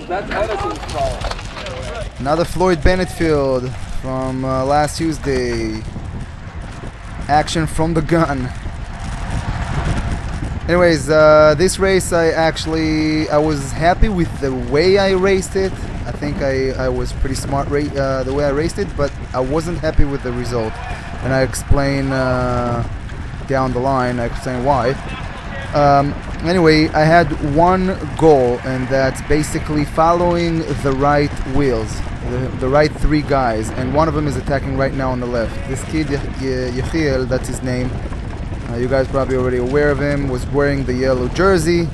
That's Edison's fault. Another Floyd Bennett field from last Tuesday. Action from the gun. Anyways, this race I was happy with the way I raced it. I think I was pretty smart the way I raced it, but I wasn't happy with the result. And I explain down the line, I explain why. Anyway, I had one goal, and that's basically following the right wheels, the right three guys, and one of them is attacking right now on the left. This kid, Yechiel, that's his name. You guys probably already aware of him, was wearing the yellow jersey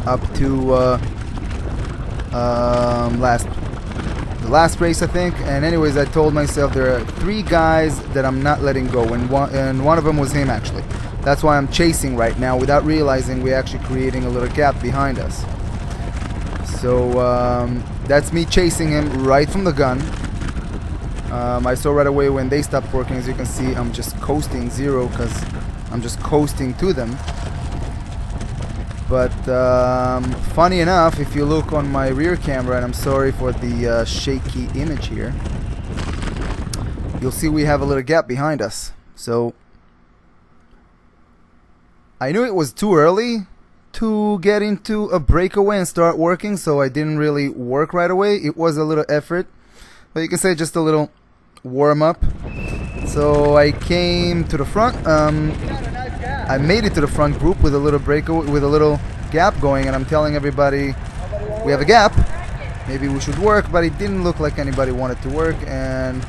up to the last race, I think. And anyways, I told myself there are three guys that I'm not letting go, and one of them was him actually. That's why I'm chasing right now without realizing we're actually creating a little gap behind us. So that's me chasing him right from the gun. I saw right away when they stopped working. As you can see, I'm just coasting zero because I'm just coasting to them. But funny enough, if you look on my rear camera, and I'm sorry for the shaky image here, you'll see we have a little gap behind us. So I knew it was too early to get into a breakaway and start working, so I didn't really work right away. It was a little effort, but you can say just a little warm-up. So I came to the front. I made it to the front group with a little breakaway, with a little gap going, and I'm telling everybody we have a gap, maybe we should work, but it didn't look like anybody wanted to work. And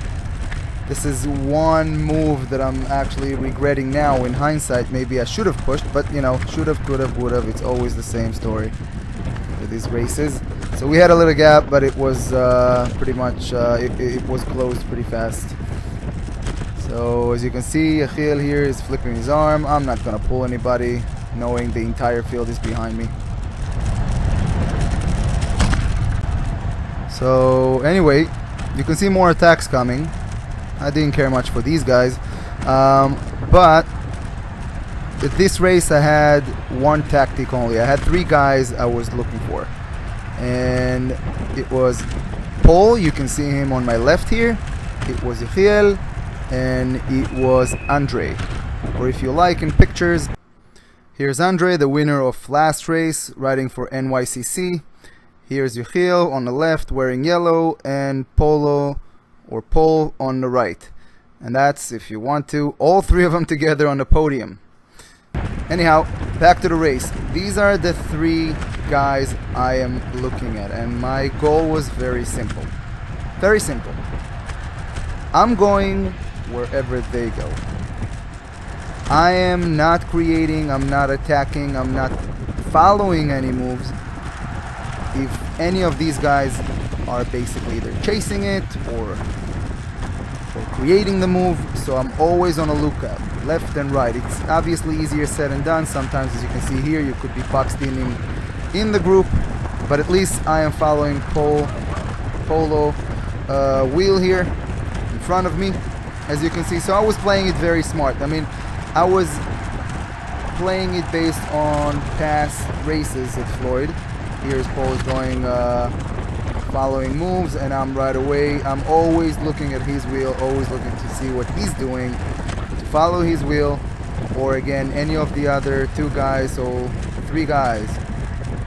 this is one move that I'm actually regretting now in hindsight. Maybe I should have pushed, but you know, should have, could have, would have. It's always the same story with these races. So we had a little gap, but it was pretty much, it was closed pretty fast. So as you can see, Yechiel here is flipping his arm. I'm not gonna pull anybody, knowing the entire field is behind me. So anyway, you can see more attacks coming. I didn't care much for these guys, but at this race I had one tactic only. I had three guys I was looking for, and it was Paul. You can see him on my left here. It was Yechiel, and it was Andre, or if you like in pictures, here's Andre, the winner of last race, riding for NYCC. Here's Yechiel on the left wearing yellow, and Polo or Paul on the right. And that's, if you want to, all three of them together on the podium. Anyhow, back to the race. These are the three guys I am looking at, and my goal was very simple. Very simple. I'm going wherever they go. I am not creating, I'm not attacking, I'm not following any moves. If any of these guys are basically either chasing it or creating the move, so I'm always on a lookout, left and right. It's obviously easier said than done. Sometimes, as you can see here, you could be boxed in the group, but at least I am following Polo wheel here in front of me, as you can see. So I was playing it very smart. I mean, I was playing it based on past races at Floyd. Here's Paul going following moves, and I'm right away. I'm always looking at his wheel, always looking to see what he's doing, to follow his wheel, or again any of the other two guys. So three guys.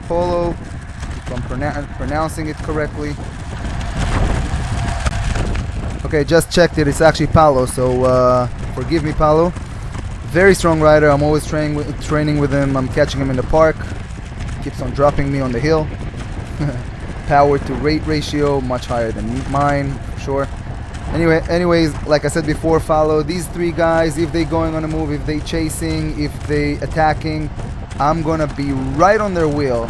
Polo, if I'm pronouncing it correctly. Okay, just checked it. It's actually Paolo, so forgive me, Paolo. Very strong rider. I'm always training with him. I'm catching him in the park. Keeps on dropping me on the hill. Power to rate ratio much higher than mine, for sure. Anyways, like I said before, follow these three guys. If they going on a move, if they chasing, if they attacking, I'm gonna be right on their wheel.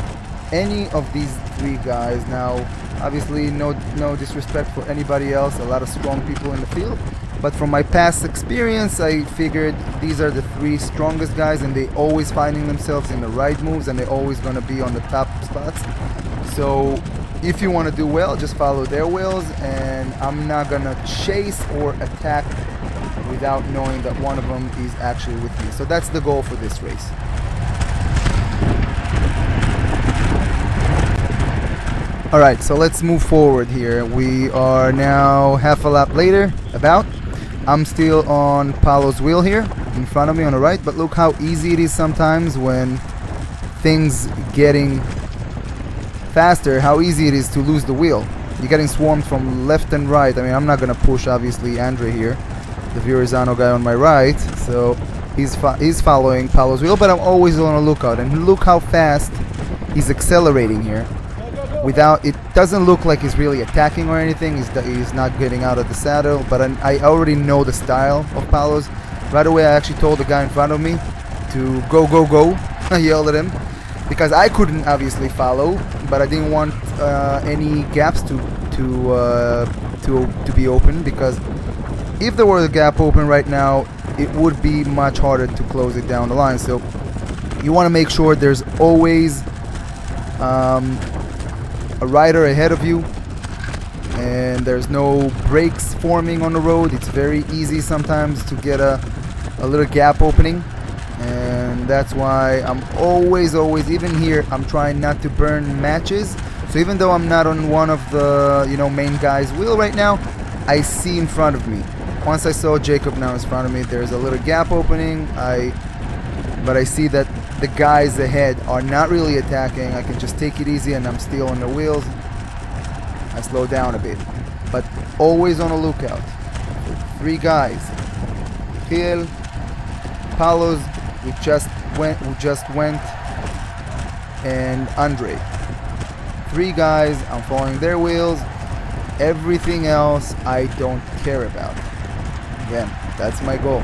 Any of these three guys. Now, obviously, no disrespect for anybody else. A lot of strong people in the field. But from my past experience, I figured these are the three strongest guys, and they always finding themselves in the right moves, and they're always going to be on the top spots. So if you want to do well, just follow their wheels, and I'm not going to chase or attack without knowing that one of them is actually with me. So that's the goal for this race. Alright, so let's move forward here. We are now half a lap later, about. I'm still on Paolo's wheel here, in front of me on the right, but look how easy it is sometimes when things getting faster, how easy it is to lose the wheel. You're getting swarmed from left and right. I mean, I'm not going to push, obviously, Andre here, the Virizano guy on my right, so he's following Paolo's wheel, but I'm always on a lookout. And look how fast he's accelerating here. Without, it doesn't look like he's really attacking or anything. He's not getting out of the saddle, but I already know the style of Paolo's. Right away, I actually told the guy in front of me to go, go, go. I yelled at him because I couldn't obviously follow, but I didn't want any gaps to be open, because if there was a gap open right now, it would be much harder to close it down the line. So you want to make sure there's always a rider ahead of you, and there's no breaks forming on the road. It's very easy sometimes to get a little gap opening, and that's why I'm always, even here, I'm trying not to burn matches. So even though I'm not on one of the main guy's wheel right now, I see in front of me. Once I saw Jacob now in front of me, there's a little gap opening. But I see that the guys ahead are not really attacking. I can just take it easy, and I'm still on the wheels. I slow down a bit, but always on a lookout. 3 guys: Phil, Paolo's, who just went, and Andre. 3 guys. I'm following their wheels. Everything else I don't care about. Again, that's my goal.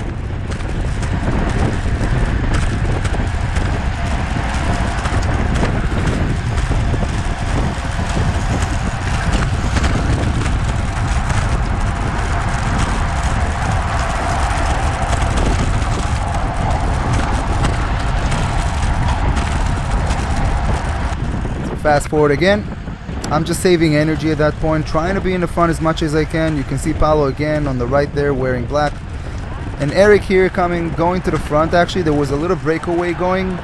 Fast forward again. I'm just saving energy at that point, trying to be in the front as much as I can. You can see Paolo again on the right there wearing black, and Eric here going to the front. Actually, there was a little breakaway going,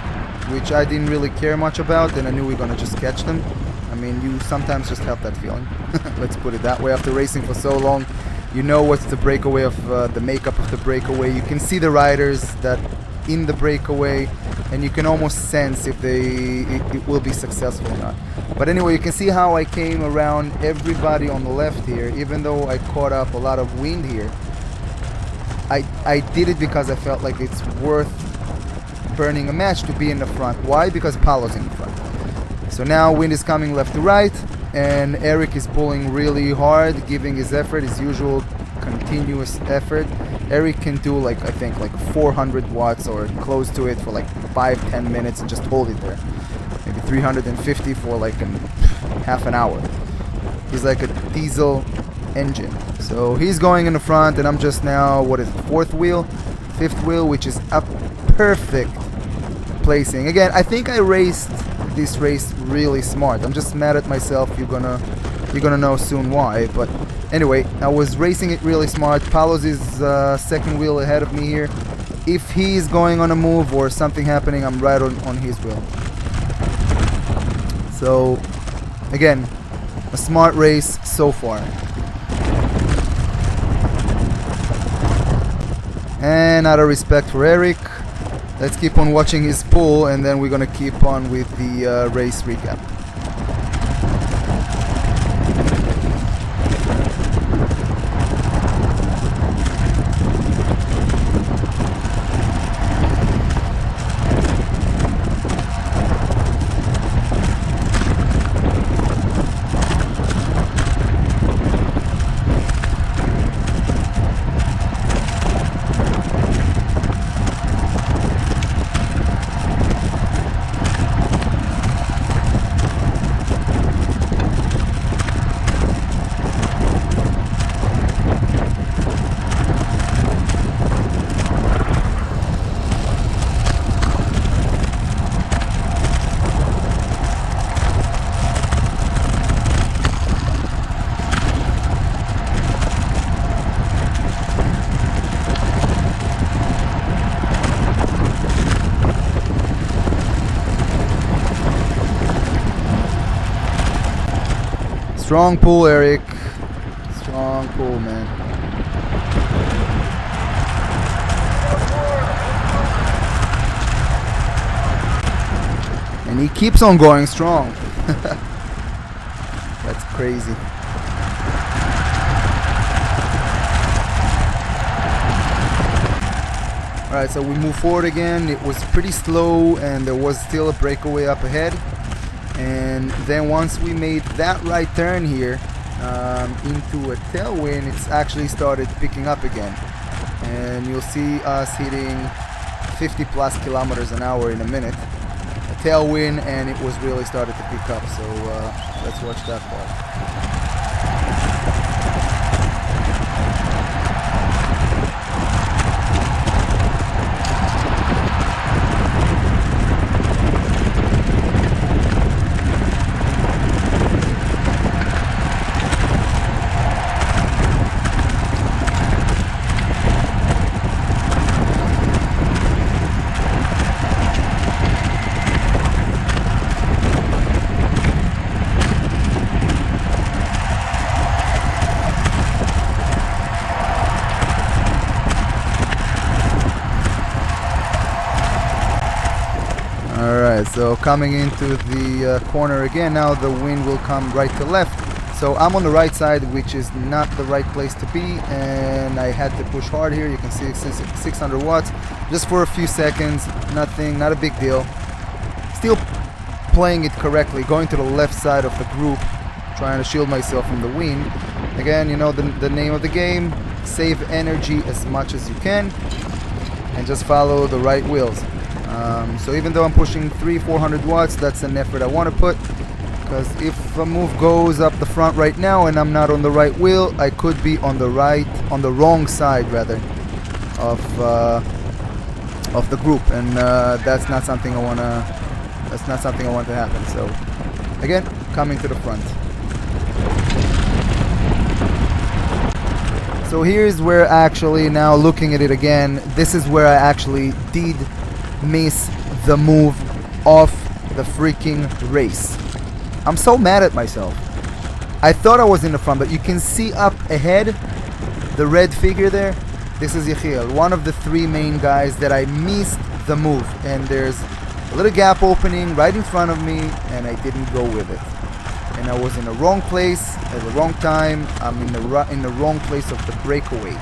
which I didn't really care much about, and I knew we were gonna just catch them. I mean, you sometimes just have that feeling. Let's put it that way. After racing for so long, you know what's the breakaway of the makeup of the breakaway. You can see the riders that in the breakaway, and you can almost sense if it will be successful or not. But anyway, you can see how I came around everybody on the left here. Even though I caught up a lot of wind here, I did it because I felt like it's worth burning a match to be in the front. Why? Because Paolo's in the front. So now wind is coming left to right, and Eric is pulling really hard, giving his effort, his usual continuous effort. Eric can do I think 400 watts or close to it for 5-10 minutes and just hold it there. Maybe 350 for half an hour. He's like a diesel engine. So he's going in the front, and I'm just now, what is it, 4th wheel, 5th wheel, which is a perfect placing. Again, I think I raced this race really smart. I'm just mad at myself. You're gonna know soon why. But anyway, I was racing it really smart. Paolo's is 2nd wheel ahead of me here. If he's going on a move or something happening, I'm right on his wheel. So again, a smart race so far. And out of respect for Eric, let's keep on watching his pull, and then we're gonna keep on with the race recap. Strong pull, Eric. Strong pull, man. And he keeps on going strong. That's crazy. Alright, so we move forward again. It was pretty slow and there was still a breakaway up ahead. And then once we made that right turn here into a tailwind, it's actually started picking up again. And you'll see us hitting 50 plus kilometers an hour in a minute. A tailwind, and it was really started to pick up. So let's watch that part. Alright, so coming into the corner again, now the wind will come right to left. So I'm on the right side, which is not the right place to be, and I had to push hard here. You can see it's 600 watts, just for a few seconds, nothing, not a big deal. Still playing it correctly, going to the left side of the group, trying to shield myself from the wind. Again, you know the name of the game, save energy as much as you can, and just follow the right wheels. So even though I'm pushing 300-400 watts, that's an effort I want to put, because if a move goes up the front right now and I'm not on the right wheel, I could be on the wrong side rather of the group, and that's not something I want to happen. So again, coming to the front. So here's where actually, now looking at it again, this is where I actually did miss the move of the freaking race. I'm so mad at myself. I thought I was in the front, but you can see up ahead the red figure there. This is Yechiel, one of the three main guys that I missed the move, and there's a little gap opening right in front of me and I didn't go with it, and I was in the wrong place at the wrong time. I'm in the wrong place of the breakaway.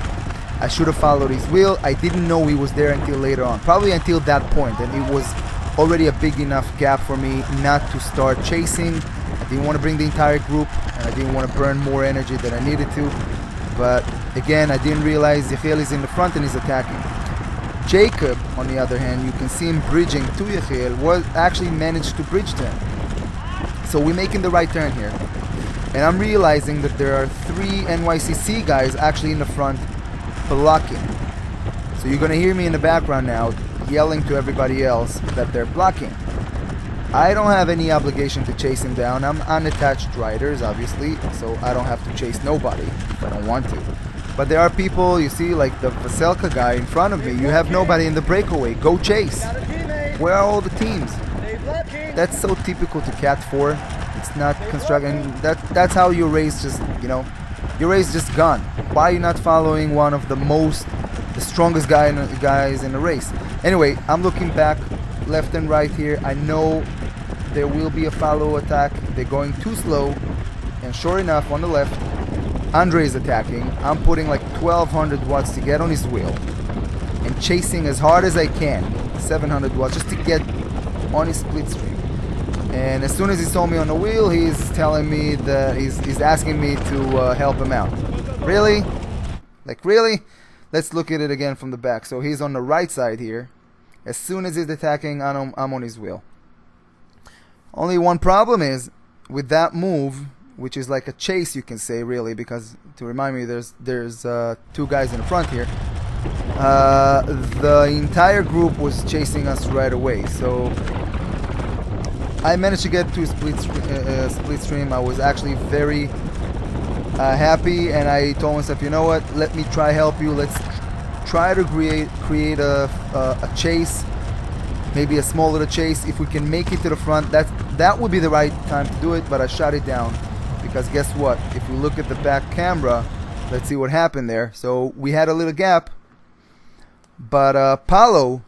I should have followed his wheel. I didn't know he was there until later on, probably until that point, and it was already a big enough gap for me not to start chasing. I didn't want to bring the entire group, and I didn't want to burn more energy than I needed to. But again, I didn't realize Yechiel is in the front and he's attacking. Jacob, on the other hand, you can see him bridging to Yechiel, was actually managed to bridge to him. So we're making the right turn here, and I'm realizing that there are three NYCC guys actually in the front blocking. So you're gonna hear me in the background now yelling to everybody else that they're blocking. I don't have any obligation to chase him down. I'm unattached riders, obviously, so I don't have to chase nobody if I don't want to. But there are people, you see, like the Vaselka guy in front of me. You have nobody in the breakaway. Go chase. Where are all the teams? That's so typical to Cat 4. It's not constructing. That's how your race just, you know, your race just gone. Why are you not following one of the strongest guys in the race? Anyway, I'm looking back left and right here. I know there will be a follow attack. They're going too slow, and sure enough, on the left, Andre is attacking. I'm putting like 1200 watts to get on his wheel and chasing as hard as I can, 700 watts, just to get on his split stream. And as soon as he saw me on the wheel, he's telling me that he's asking me to help him out. Really? Like, really? Let's look at it again from the back. So he's on the right side here. As soon as he's attacking, I'm on his wheel. Only one problem is, with that move, which is like a chase, you can say, really, because to remind me, there's two guys in the front here. The entire group was chasing us right away. So I managed to get to a split stream. I was actually very happy, and I told myself, you know what, let me try help you. Let's try to create a chase, maybe a small little chase. If we can make it to the front, that would be the right time to do it, but I shot it down because guess what? If we look at the back camera, let's see what happened there. So we had a little gap, but Paulo,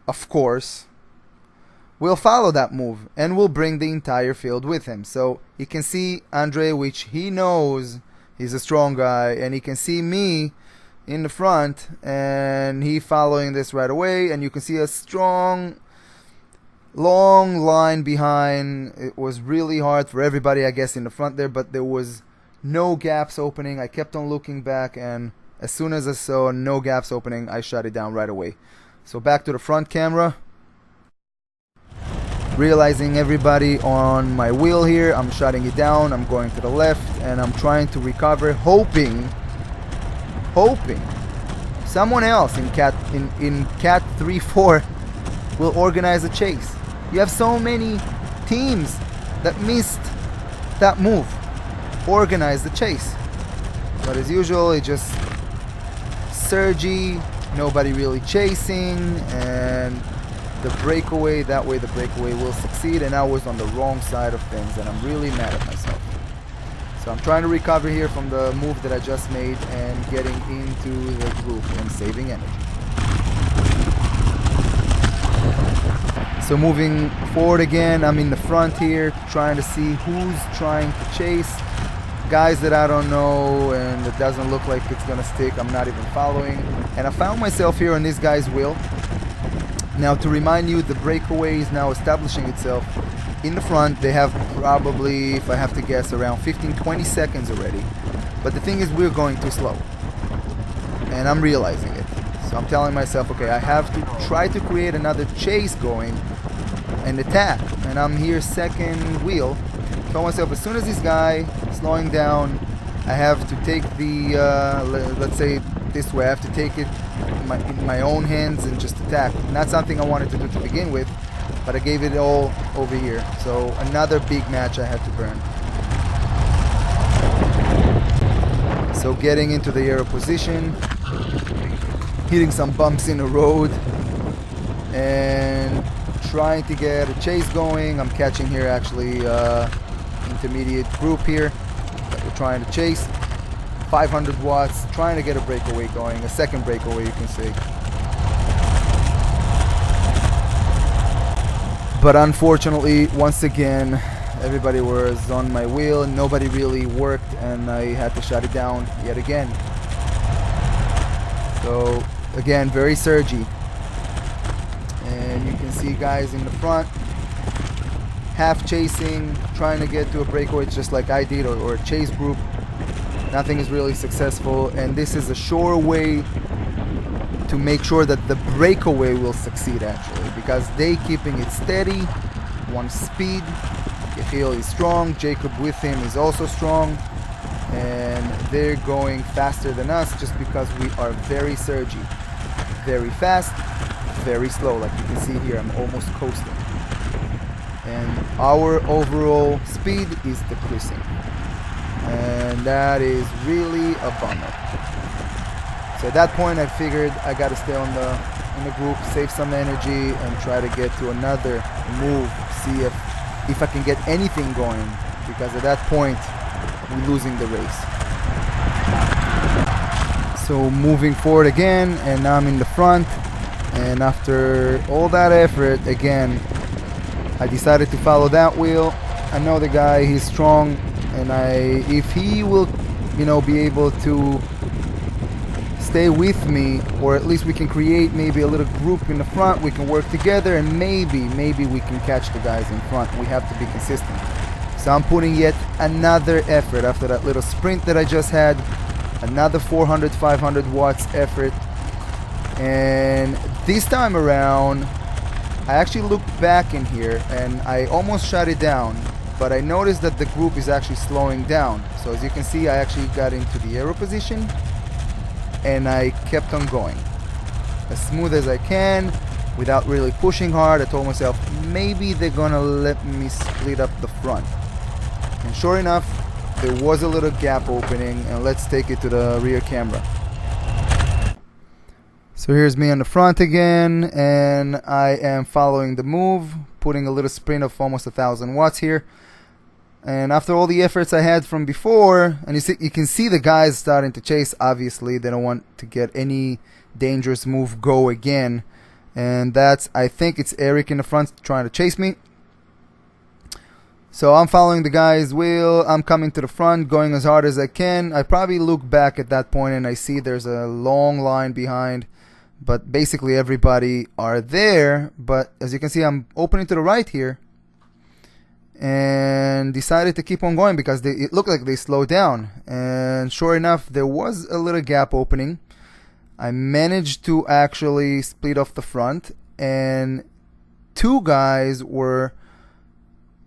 of course, will follow that move and will bring the entire field with him. So he can see Andre, which he knows he's a strong guy, and he can see me in the front, and he following this right away, and you can see a strong long line behind. It was really hard for everybody, I guess, in the front there, but there was no gaps opening. I kept on looking back, and as soon as I saw no gaps opening, I shut it down right away. So back to the front camera, realizing everybody on my wheel here, I'm shutting it down. I'm going to the left, and I'm trying to recover, hoping someone else in cat 3-4 will organize a chase. You have so many teams that missed that move. Organize the chase. But as usual, it just surgy, nobody really chasing, and the breakaway, that way the breakaway will succeed, and I was on the wrong side of things, and I'm really mad at myself. So I'm trying to recover here from the move that I just made and getting into the group and saving energy. So moving forward again, I'm in the front here, trying to see who's trying to chase. Guys that I don't know, and it doesn't look like it's gonna stick, I'm not even following. And I found myself here on this guy's wheel. Now, to remind you, the breakaway is now establishing itself in the front. They have probably, if I have to guess, around 15-20 seconds already. But the thing is, we're going too slow, and I'm realizing it. So I'm telling myself, okay, I have to try to create another chase going and attack. And I'm here second wheel. Tell myself, as soon as this guy is slowing down, I have to take the, let's say this way, I have to take it in my own hands and just attack. Not something I wanted to do to begin with, but I gave it all over here. So another big match I had to burn. So getting into the aero position, hitting some bumps in the road, and trying to get a chase going. I'm catching here actually intermediate group here that we're trying to chase. 500 watts, trying to get a breakaway going, a second breakaway, you can see. But unfortunately, once again, everybody was on my wheel and nobody really worked, and I had to shut it down yet again. So again, very surgy. And you can see guys in the front, half chasing, trying to get to a breakaway just like I did, or a chase group. Nothing is really successful, and this is a sure way to make sure that the breakaway will succeed actually, because they keeping it steady, one speed. Yehiel is strong, Jacob with him is also strong, and they're going faster than us just because we are very surgy. Very fast, very slow, like you can see here, I'm almost coasting. And our overall speed is decreasing. And that is really a bummer. So at that point I figured I gotta stay in the group, save some energy, and try to get to another move, see if I can get anything going, because at that point we're losing the race. So moving forward again, and now I'm in the front, and after all that effort again, I decided to follow that wheel. I know the guy, he's strong, and if he will, be able to stay with me, or at least we can create maybe a little group in the front, we can work together, and maybe we can catch the guys in front. We have to be consistent. So I'm putting yet another effort after that little sprint that I just had, another 400-500 watts effort, and this time around I actually looked back in here and I almost shut it down, but I noticed that the group is actually slowing down. So as you can see, I actually got into the aero position and I kept on going as smooth as I can without really pushing hard. I told myself maybe they're gonna let me split up the front, and sure enough, there was a little gap opening, and let's take it to the rear camera. So here's me on the front again, and I am following the move, putting a little sprint of almost 1,000 watts here. And after all the efforts I had from before, and you can see the guys starting to chase. Obviously, they don't want to get any dangerous move go again. And I think it's Eric in the front trying to chase me. So I'm following the guy's wheel. I'm coming to the front, going as hard as I can. I probably look back at that point and I see there's a long line behind. But basically everybody are there. But as you can see, I'm opening to the right here. And decided to keep on going because it looked like they slowed down. And sure enough, there was a little gap opening. I managed to actually split off the front, and two guys were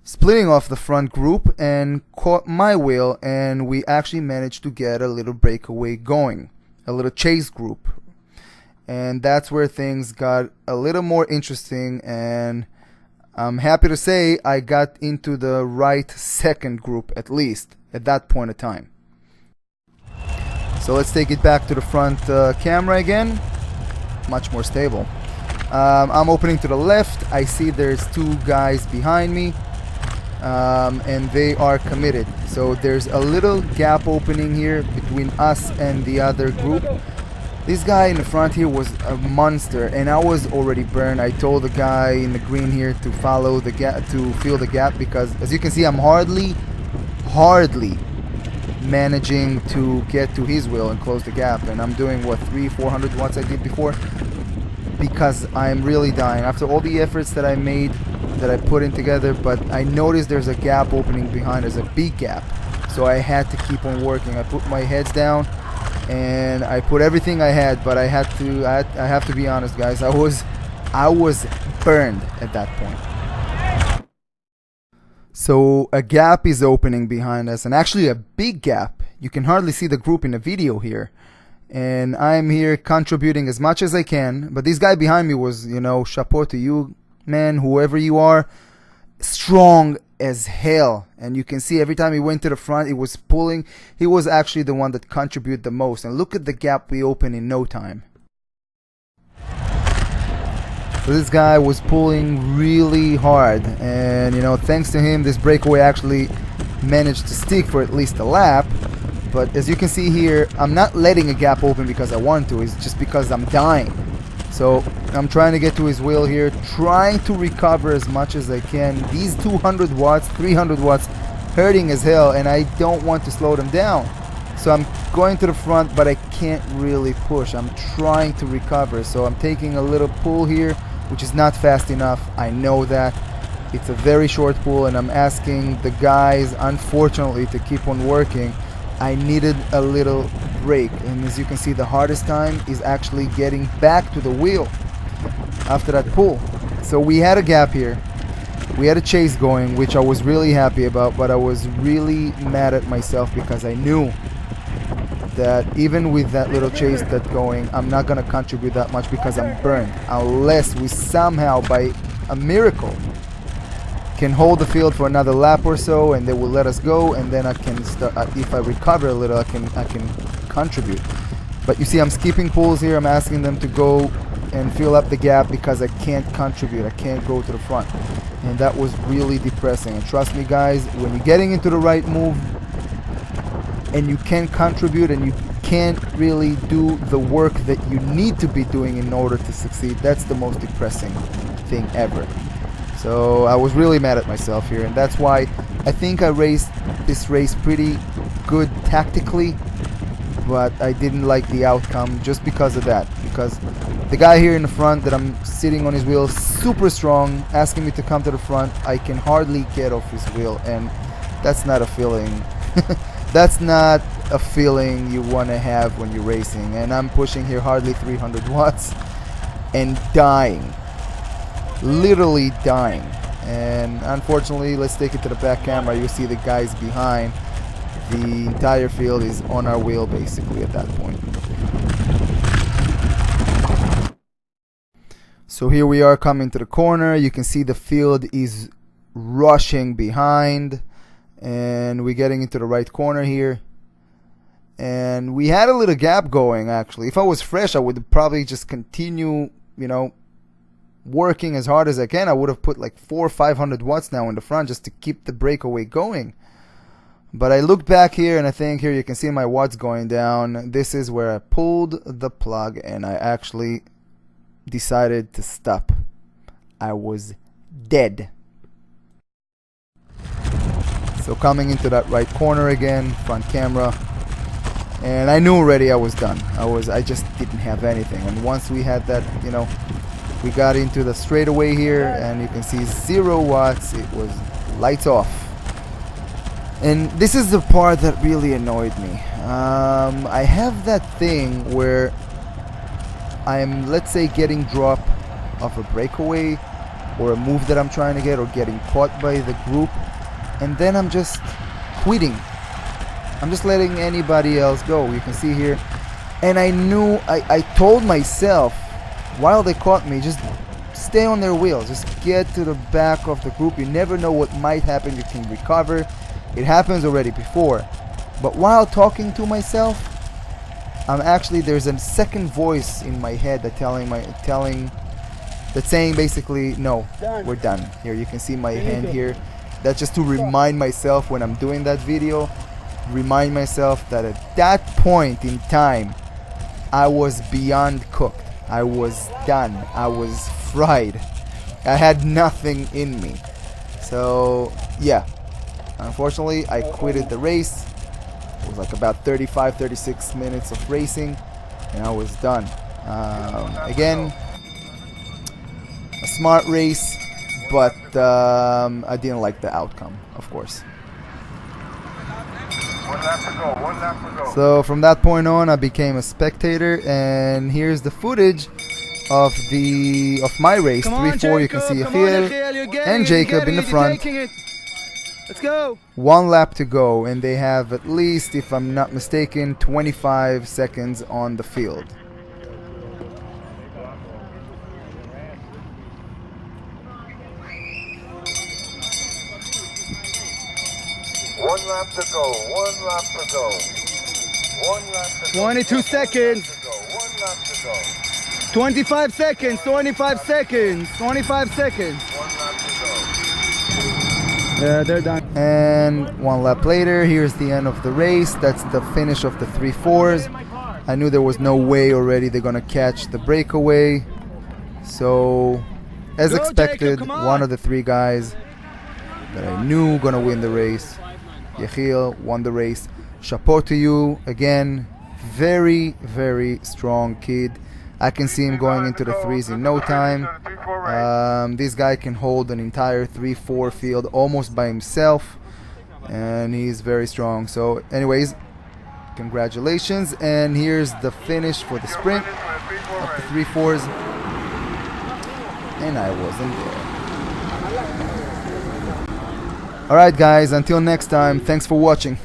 splitting off the front group and caught my wheel, and we actually managed to get a little breakaway going, a little chase group. And that's where things got a little more interesting, and I'm happy to say I got into the right second group, at least at that point of time. So let's take it back to the front camera again. Much more stable. I'm opening to the left. I see there's two guys behind me, and they are committed. So there's a little gap opening here between us and the other group. This guy in the front here was a monster, and I was already burned. I told the guy in the green here to follow the gap, to fill the gap, because as you can see, I'm hardly managing to get to his wheel and close the gap. And I'm doing what, 300-400 watts I did before, because I'm really dying after all the efforts that I made, that I put in together. But I noticed there's a gap opening behind. There's a big gap, so I had to keep on working. I put my heads down and I put everything I had, but I have to be honest, guys, I was burned at that point. So a gap is opening behind us, and actually a big gap. You can hardly see the group in the video here, and I'm here contributing as much as I can. But this guy behind me was, chapeau to you, man, whoever you are, strong as hell. And you can see every time he went to the front, he was pulling. He was actually the one that contributed the most. And look at the gap we opened in no time. So this guy was pulling really hard, and thanks to him, this breakaway actually managed to stick for at least a lap. But as you can see here, I'm not letting a gap open because I want to. It's just because I'm dying. So I'm trying to get to his wheel here, trying to recover as much as I can. These 200 watts, 300 watts, hurting as hell, and I don't want to slow them down. So I'm going to the front, but I can't really push. I'm trying to recover, so I'm taking a little pull here, which is not fast enough. I know that. It's a very short pull, and I'm asking the guys, unfortunately, to keep on working. I needed a little break, and as you can see, the hardest time is actually getting back to the wheel after that pull. So we had a gap here. We had a chase going, which I was really happy about, but I was really mad at myself because I knew that even with that little chase that's going, I'm not going to contribute that much because I'm burned. Unless we somehow, by a miracle, can hold the field for another lap or so, and they will let us go, and then I can start. If I recover a little, I can contribute. But you see, I'm skipping pulls here. I'm asking them to go and fill up the gap because I can't contribute. I can't go to the front, and that was really depressing. And trust me, guys, when you're getting into the right move and you can't contribute and you can't really do the work that you need to be doing in order to succeed, that's the most depressing thing ever. So I was really mad at myself here, and that's why I think I raced this race pretty good tactically, but I didn't like the outcome just because of that. Because the guy here in the front that I'm sitting on his wheel, super strong, asking me to come to the front, I can hardly get off his wheel, and that's not a feeling. That's not a feeling you want to have when you're racing. And I'm pushing here hardly 300 watts and dying. Literally dying. And unfortunately, let's take it to the back camera. You see the guys behind. The entire field is on our wheel basically at that point. So here we are coming to the corner. You can see the field is rushing behind, and we're getting into the right corner here. And we had a little gap going actually. If I was fresh, I would probably just continue, working as hard as I can. I would have put like 400 or 500 watts now in the front just to keep the breakaway going. But I looked back here, and I think here you can see my watts going down. This is where I pulled the plug and I actually decided to stop. I was dead. So coming into that right corner again, front camera, and I knew already I was done. I just didn't have anything. And once we had that, we got into the straightaway here, and you can see 0 watts. It was lights off. And this is the part that really annoyed me. I have that thing where I'm, let's say, getting drop of a breakaway or a move that I'm trying to get, or getting caught by the group, and then I'm just quitting. I'm just letting anybody else go. You can see here. And I knew, I told myself while they caught me, just stay on their wheels. Just get to the back of the group. You never know what might happen. You can recover. It happens already before. But while talking to myself, there's a second voice in my head that's saying basically, no, we're done. Here you can see my hand here. That's just to remind myself when I'm doing that video, remind myself that at that point in time, I was beyond cooked. I was done. I was fried. I had nothing in me. So yeah, unfortunately I quitted the race. It was like about 35-36 minutes of racing, and I was done. Again, a smart race, but I didn't like the outcome, of course. 1 lap to go, 1 lap to go. So from that point on, I became a spectator, and here's the footage of my race. 3-4. You can see Yechiel and Jacob in the front. Let's go. 1 lap to go, and they have at least, if I'm not mistaken, 25 seconds on the field. One lap to go, 1 lap to go. 1 lap to go. 22 seconds. 1 lap to go. 25 seconds. 25 seconds. 25 seconds. 1 lap to go. Yeah, they're done. And 1 lap later, here's the end of the race. That's the finish of the 3-4s. I knew there was no way already they're gonna catch the breakaway. So, as Go, expected, Jacob, come on. one of the 3 guys that I knew gonna win the race, Yechiel, won the race. Chapeau to you again. Very, very strong kid. I can see him going into the 3s in no time. This guy can hold an entire 3-4 field almost by himself, and he's very strong. So anyways, congratulations, and here's the finish for the sprint of the 3-4s, and I wasn't there. Alright guys, until next time, thanks for watching.